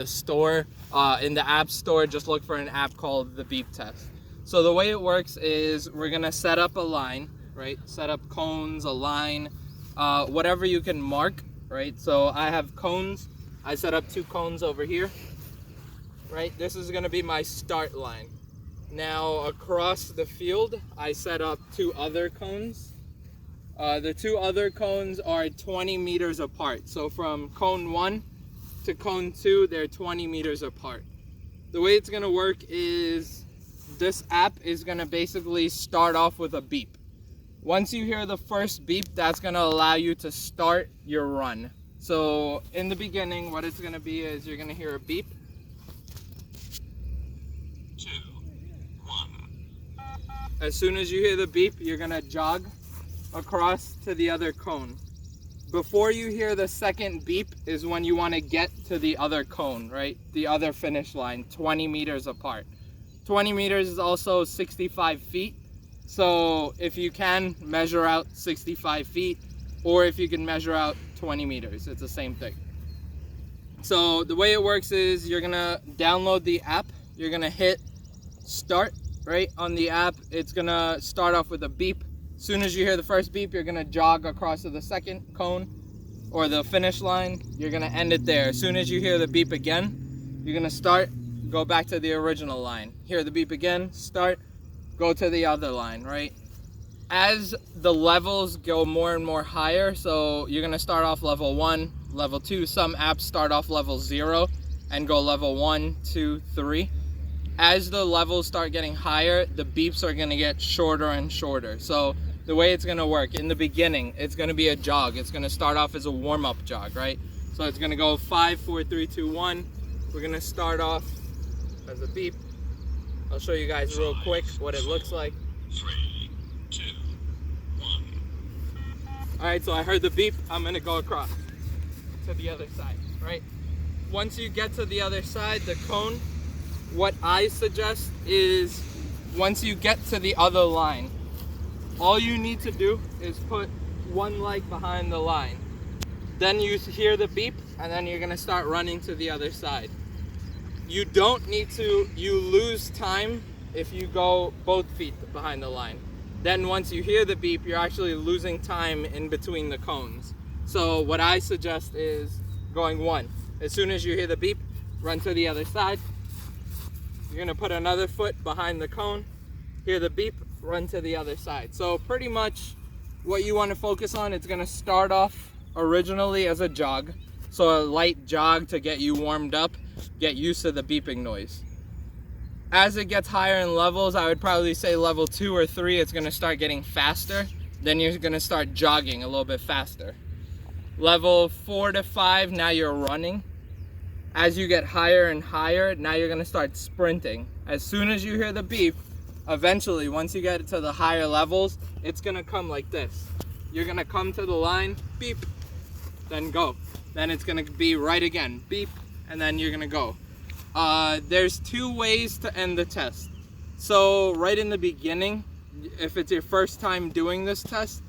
the store, in the app store, just look for an app called the beep test. So the way it works is we're gonna set up a line, right? Set up cones, a line, whatever you can mark, right? So I have cones. I set up 2 cones over here, right? This is gonna be my start line. Now across the field, I set up 2 other cones. The 2 other cones are 20 meters apart. So from cone 1 to cone 2, they're 20 meters apart. The way it's gonna work is this app is gonna basically start off with a beep. Once you hear the first beep, that's gonna allow you to start your run. So in the beginning, what it's gonna be is you're gonna hear a beep. 2, 1. As soon as you hear the beep, you're gonna jog across to the other cone. Before you hear the second beep is when you want to get to the other cone, right? The other finish line, 20 meters apart. 20 meters is also 65 feet. So if you can measure out 65 feet, or if you can measure out 20 meters, it's the same thing. So the way it works is you're gonna download the app. You're gonna hit start, right? On the app, it's gonna start off with a beep. As soon as you hear the first beep, you're gonna jog across to the second cone or the finish line. You're gonna end it there. As soon as you hear the beep again, you're gonna start, go back to the original line. Hear the beep again, start, go to the other line, right? As the levels go more and more higher, so you're gonna start off level 1, level 2. Some apps start off level 0 and go level 1, 2, 3. As the levels start getting higher, the beeps are gonna get shorter and shorter. So the way it's gonna work, in the beginning, it's gonna be a jog. It's gonna start off as a warm-up jog, right? So it's gonna go 5, 4, 3, 2, 1. We're gonna start off as a beep. I'll show you guys real quick what it looks like. 3, 2, 1. All right, so I heard the beep. I'm gonna go across to the other side, right? Once you get to the other side, the cone, what I suggest is once you get to the other line, all you need to do is put one leg behind the line. Then you hear the beep, and then you're gonna start running to the other side. You don't need to, you lose time if you go both feet behind the line. Then once you hear the beep, you're actually losing time in between the cones. So what I suggest is going 1. As soon as you hear the beep, run to the other side. You're gonna put another foot behind the cone, hear the beep, run to the other side. So pretty much what you wanna focus on, it's gonna start off originally as a jog. So a light jog to get you warmed up, get used to the beeping noise. As it gets higher in levels, I would probably say level 2 or 3, it's gonna start getting faster. Then you're gonna start jogging a little bit faster. Level 4 to 5, now you're running. As you get higher and higher, now you're gonna start sprinting. As soon as you hear the beep, eventually, once you get to the higher levels, it's gonna come like this. You're gonna come to the line, beep, then go. Then it's gonna be right again, beep, and then you're gonna go. There's 2 ways to end the test. So right in the beginning, if it's your first time doing this test,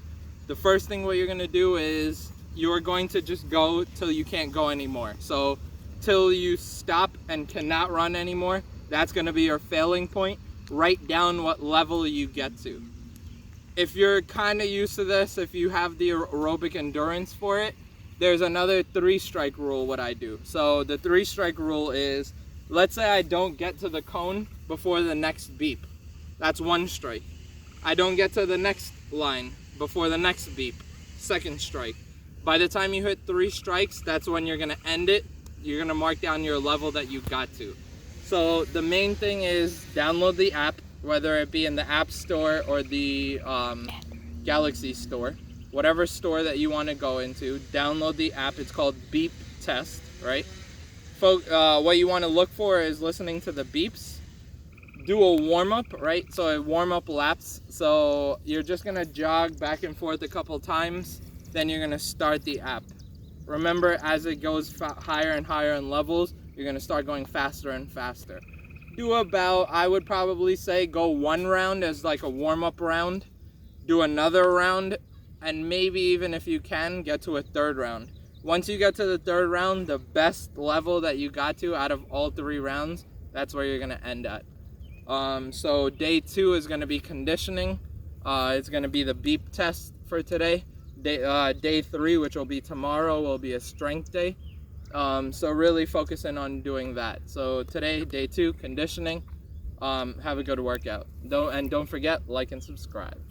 the first thing what you're gonna do is you're going to just go till you can't go anymore. So till you stop and cannot run anymore, that's gonna be your failing point. Write down what level you get to. If you're kind of used to this, if you have the aerobic endurance for it, there's another 3-strike rule what I do. So the 3-strike rule is, let's say I don't get to the cone before the next beep. That's 1 strike. I don't get to the next line before the next beep. 2nd strike. By the time you hit 3 strikes, that's when you're gonna end it. You're gonna mark down your level that you got to. So the main thing is download the app, whether it be in the App Store or the Galaxy Store. Whatever store that you want to go into, download the app. It's called Beep Test, right? What you want to look for is listening to the beeps. Do a warm-up, right? So a warm-up laps. So you're just gonna jog back and forth a couple times, then you're gonna start the app. Remember, as it goes higher and higher in levels, you're gonna start going faster and faster. Do about, I would probably say, go 1 round as like a warm-up round. Do another round, and maybe even if you can, get to a 3rd round. Once you get to the third round, the best level that you got to out of all 3 rounds, that's where you're gonna end at. So day 2 is gonna be conditioning. It's gonna be the beep test for today. Day 3, which will be tomorrow, will be a strength day. So really focusing on doing that. So today, day 2, conditioning. Have a good workout. Don't forget, like and subscribe.